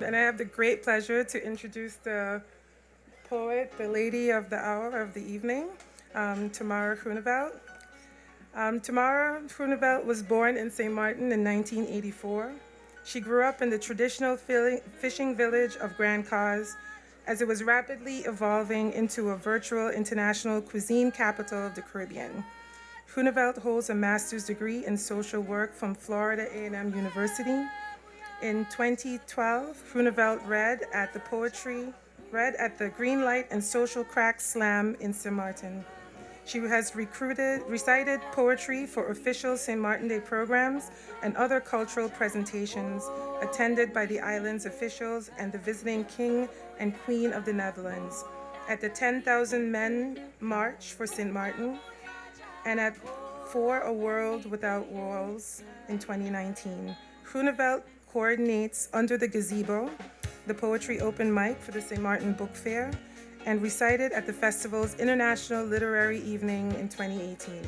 And I have the great pleasure to introduce the poet, the lady of the hour of the evening, Tamara Groeneveldt. Tamara Groeneveldt was born in St. Martin in 1984. She grew up in the traditional fishing village of Grand Cause as it was rapidly evolving into a virtual international cuisine capital of the Caribbean. Groeneveldt holds a master's degree in social work from Florida A&M University. In 2012, Groeneveldt read at the Green Light and Social Crack Slam in St. Martin. She has recited poetry for official St. Martin Day programs and other cultural presentations attended by the island's officials and the visiting King and Queen of the Netherlands at the 10,000 Men March for St. Martin and at For a World Without Walls in 2019. Groeneveldt coordinates Under the Gazebo, the poetry open mic for the St. Martin Book Fair, and recited at the festival's International Literary Evening in 2018.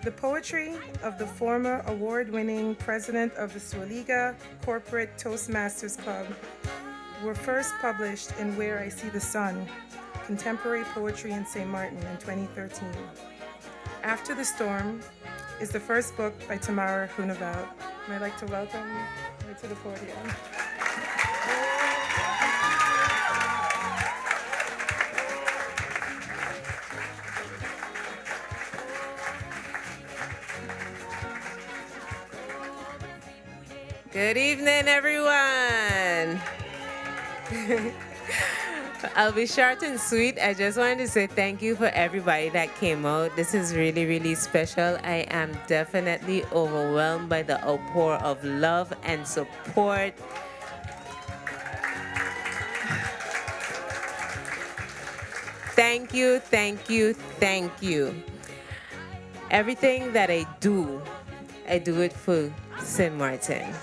The poetry of the former award-winning president of the Swaliga Corporate Toastmasters Club were first published in Where I See the Sun, Contemporary Poetry in St. Martin in 2013. After the Storm is the first book by Tamara Groeneveldt. And I'd like to welcome her to the podium. Good evening, everyone. I'll be short and sweet. I just wanted to say thank you for everybody that came out. This is really, really special. I am definitely overwhelmed by the outpour of love and support. Thank you, thank you, thank you. Everything that I do it for St. Martin.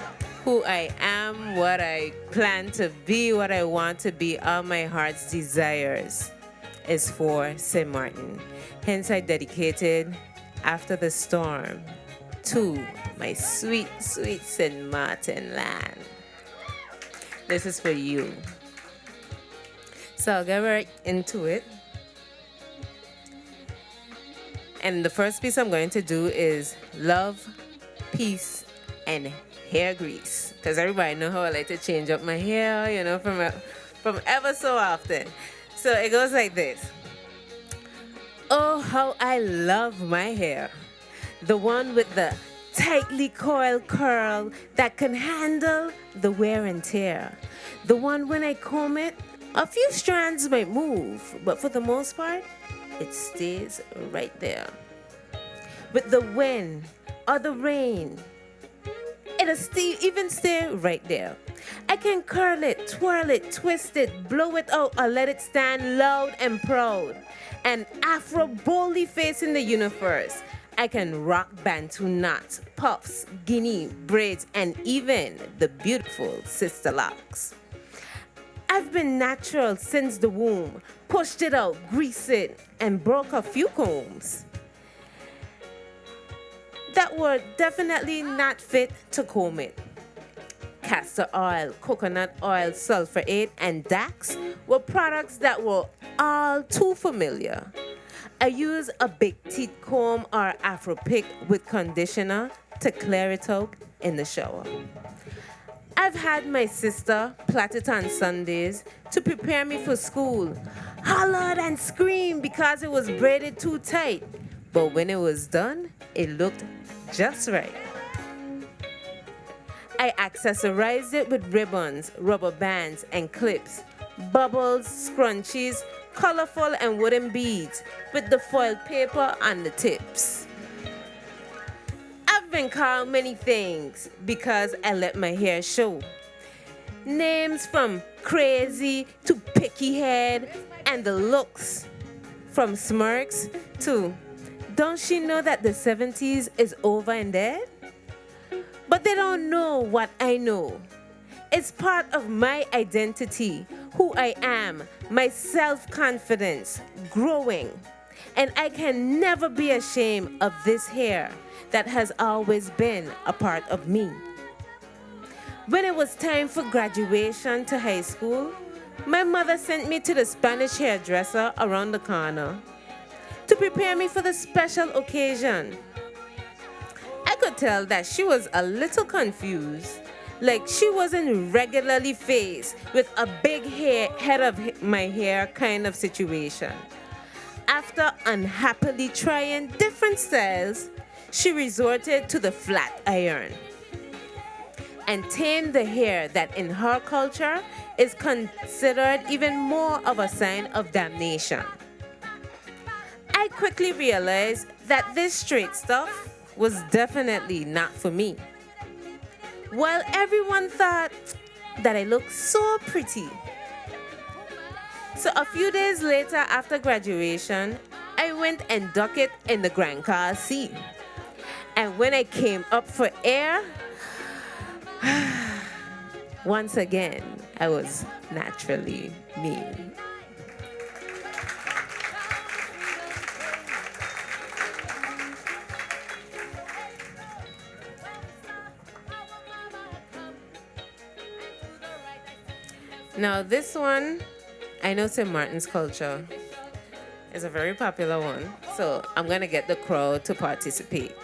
Who I am, what I plan to be, what I want to be, all my heart's desires is for St. Martin. Hence, I dedicated After the Storm to my sweet, sweet St. Martin land. This is for you. So I'll get right into it. And the first piece I'm going to do is Love, Peace, and Hair Grease. Because everybody know how I like to change up my hair, you know, from ever so often. So it goes like this. Oh, how I love my hair. The one with the tightly coiled curl that can handle the wear and tear. The one when I comb it, a few strands might move, but for the most part, it stays right there. With the wind or the rain, it'll even stay right there. I can curl it, twirl it, twist it, blow it out, or let it stand loud and proud. An afro boldly facing the universe. I can rock bantu knots, puffs, guinea, braids, and even the beautiful sister locks. I've been natural since the womb, pushed it out, greased it, and broke a few combs that were definitely not fit to comb it. Castor oil, coconut oil, sulfate, and Dax were products that were all too familiar. I use a big teeth comb or afro pick with conditioner to clear it out in the shower. I've had my sister plait it on Sundays to prepare me for school, hollered and screamed because it was braided too tight. But when it was done, it looked just right. I accessorized it with ribbons, rubber bands, and clips, bubbles, scrunchies, colorful and wooden beads with the foil paper on the tips. I've been called many things because I let my hair show. Names from crazy to picky head, and the looks from smirks to don't she know that the 70s is over and dead? But they don't know what I know. It's part of my identity, who I am, my self-confidence, growing. And I can never be ashamed of this hair that has always been a part of me. When it was time for graduation to high school, my mother sent me to the Spanish hairdresser around the corner to prepare me for the special occasion. I could tell that she was a little confused, like she wasn't regularly faced with a big head of my hair kind of situation. After unhappily trying different styles, she resorted to the flat iron and tamed the hair that in her culture is considered even more of a sign of damnation. I quickly realized that this straight stuff was definitely not for me. While everyone thought that I looked so pretty. So a few days later after graduation, I went and ducked it in the Grand Car Sea. And when I came up for air, once again, I was naturally me. Now this one, I know St. Martin's culture is a very popular one, so I'm gonna get the crowd to participate.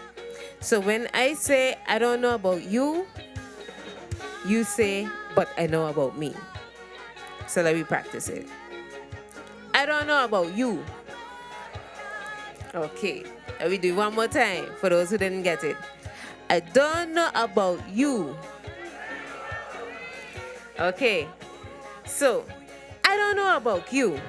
So when I say, I don't know about you, you say, but I know about me. So let me practice it. I don't know about you. Okay, let me do it one more time for those who didn't get it. I don't know about you. Okay, so I don't know about you.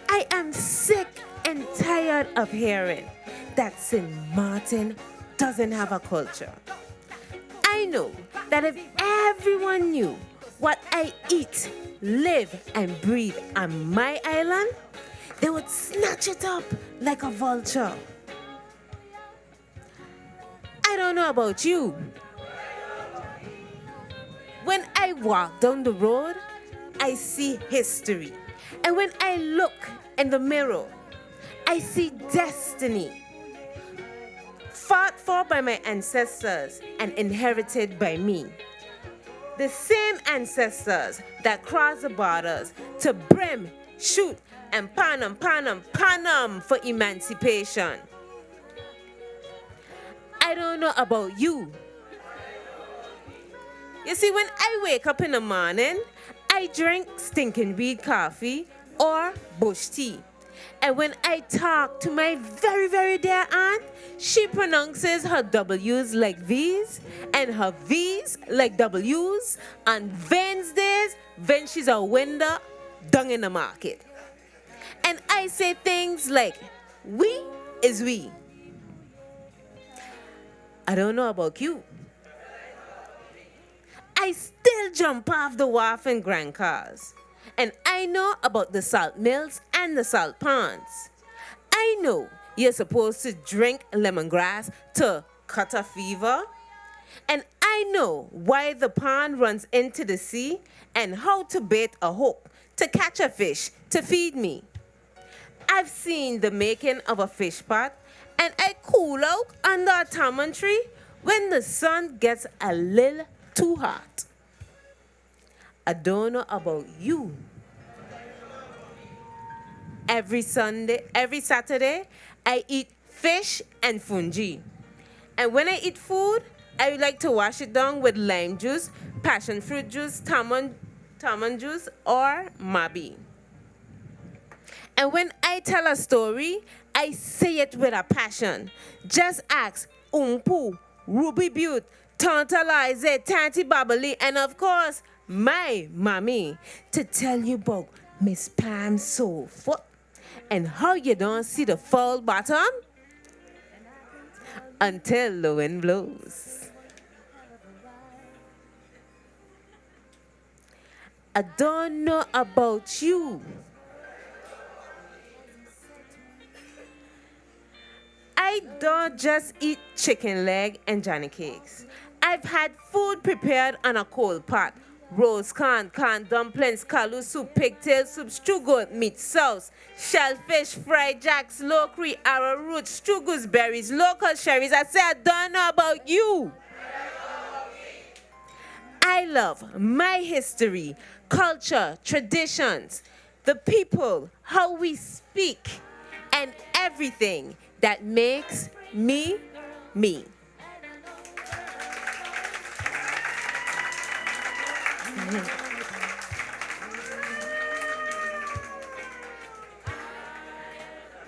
I am sick and tired of hearing that St. Martin doesn't have a culture. I know that if everyone knew what I eat, live, and breathe on my island, they would snatch it up like a vulture. I don't know about you. When I walk down the road, I see history. And when I look in the mirror, I see destiny. Fought for by my ancestors and inherited by me. The same ancestors that crossed the borders to brim, shoot, and Panam for emancipation. I don't know about you. You see, when I wake up in the morning, I drink stinking weed coffee or bush tea. And when I talk to my very, very dear aunt, she pronounces her W's like V's and her V's like W's. On Wednesdays, when she's a window down in the market. And I say things like, we is we. I don't know about you. I still jump off the wharf in grand cars. And I know about the salt mills and the salt ponds. I know you're supposed to drink lemongrass to cut a fever. And I know why the pond runs into the sea and how to bait a hook to catch a fish to feed me. I've seen the making of a fish pot, and I cool out under a tamarind tree when the sun gets a little too hot. I don't know about you. Every Saturday, I eat fish and fungi. And when I eat food, I like to wash it down with lime juice, passion fruit juice, tamarind juice, or mabi. And when I tell a story, I say it with a passion. Just ask Umpu, Ruby Butte, Tantalize, Tanti Babali, and of course, my mommy, to tell you about Miss Pam's soul foot and how you don't see the full bottom until the wind blows. I don't know about you. I don't just eat chicken leg and Johnny cakes. I've had food prepared on a coal pot. Roast corn, dumplings, kalu soup, pigtail soup, stew goat meat sauce, shellfish, fried jacks, lockery, arrowroot, stew gooseberries, local cherries. I say I don't know about you. I love my history, culture, traditions, the people, how we speak, and everything that makes me, me.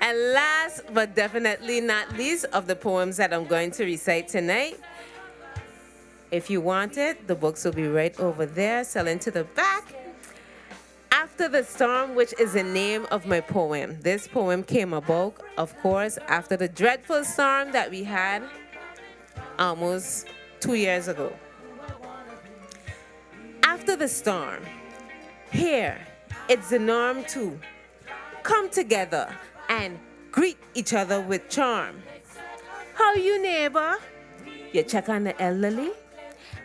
And last but definitely not least of the poems that I'm going to recite tonight, if you want it, the books will be right over there, selling to the back. After the Storm, which is the name of my poem. This poem came about, of course, after the dreadful storm that we had almost 2 years ago. After the storm, here it's the norm to come together and greet each other with charm. How you, neighbor? You check on the elderly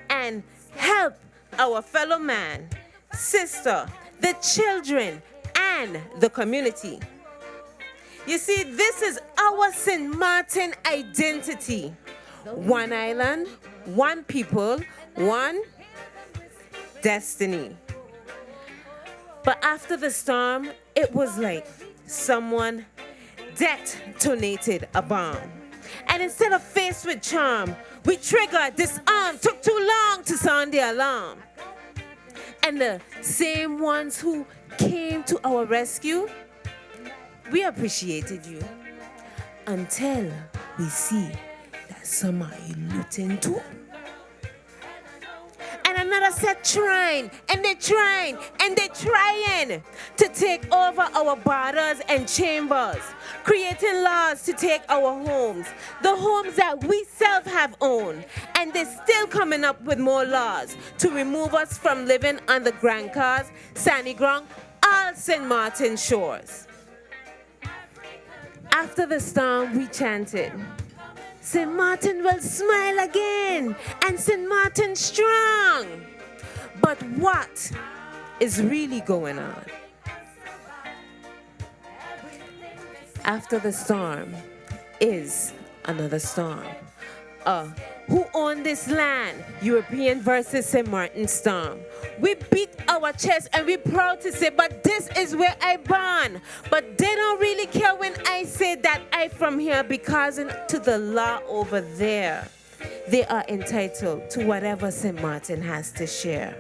and help our fellow man, sister, the children, and the community. You see, this is our St. Martin identity. One island, one people, one destiny. But after the storm, it was like someone detonated a bomb. And instead of faced with charm, we triggered, disarmed, took too long to sound the alarm. And the same ones who came to our rescue, we appreciated you until we see that some are looting too. And another set trying, and they're trying, and they're trying to take over our borders and chambers, creating laws to take our homes, the homes that we self have owned, and they're still coming up with more laws to remove us from living on the Grand Cars, Sandy Ground, all St. Martin shores. After the storm, we chanted, St. Martin will smile again, and St. Martin strong. But what is really going on? After the storm is another storm. Who owned this land? European versus St. Martin storm. We beat our chest and we're proud to say, but this is where I born. But they don't really care when I say that I from here, because to the law over there, they are entitled to whatever St. Martin has to share.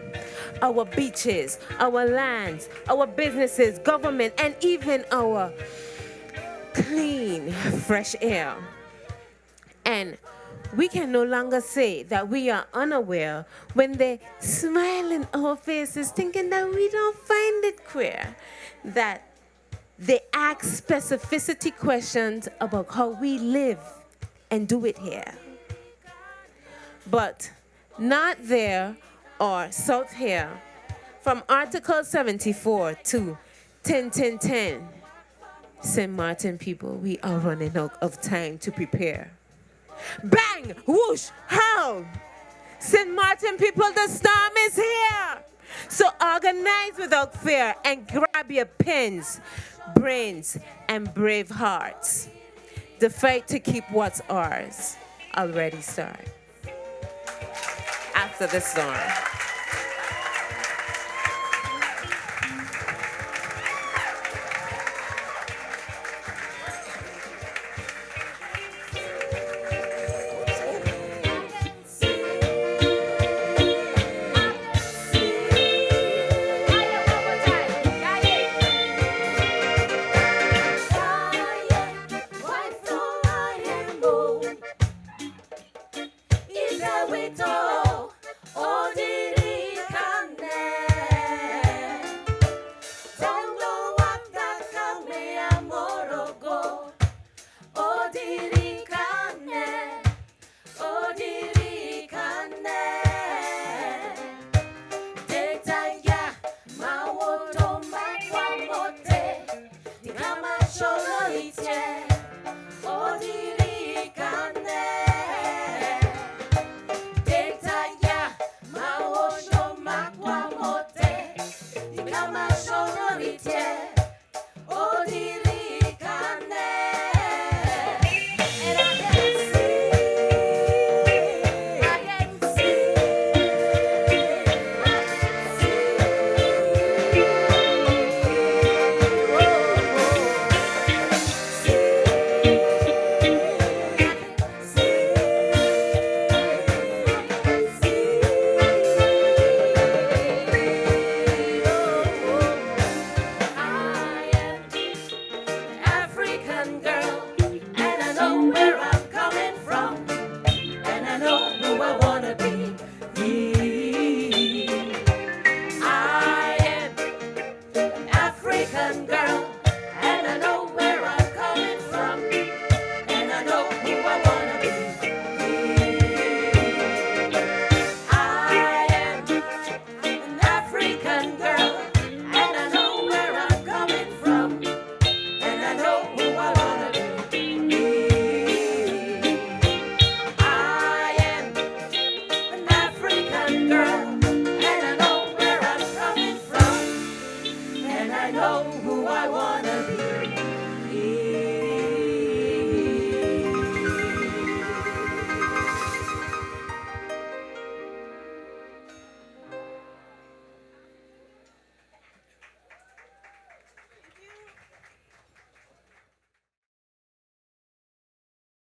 Our beaches, our lands, our businesses, government, and even our clean, fresh air. And we can no longer say that we are unaware when they smile in our faces thinking that we don't find it queer, that they ask specificity questions about how we live and do it here. But not there or south here, from Article 74 to 10, St. Martin people, we are running out of time to prepare. Bang! Whoosh! How? St. Martin people, the storm is here. So organize without fear and grab your pens, brains, and brave hearts. The fight to keep what's ours already started. After the storm. Kama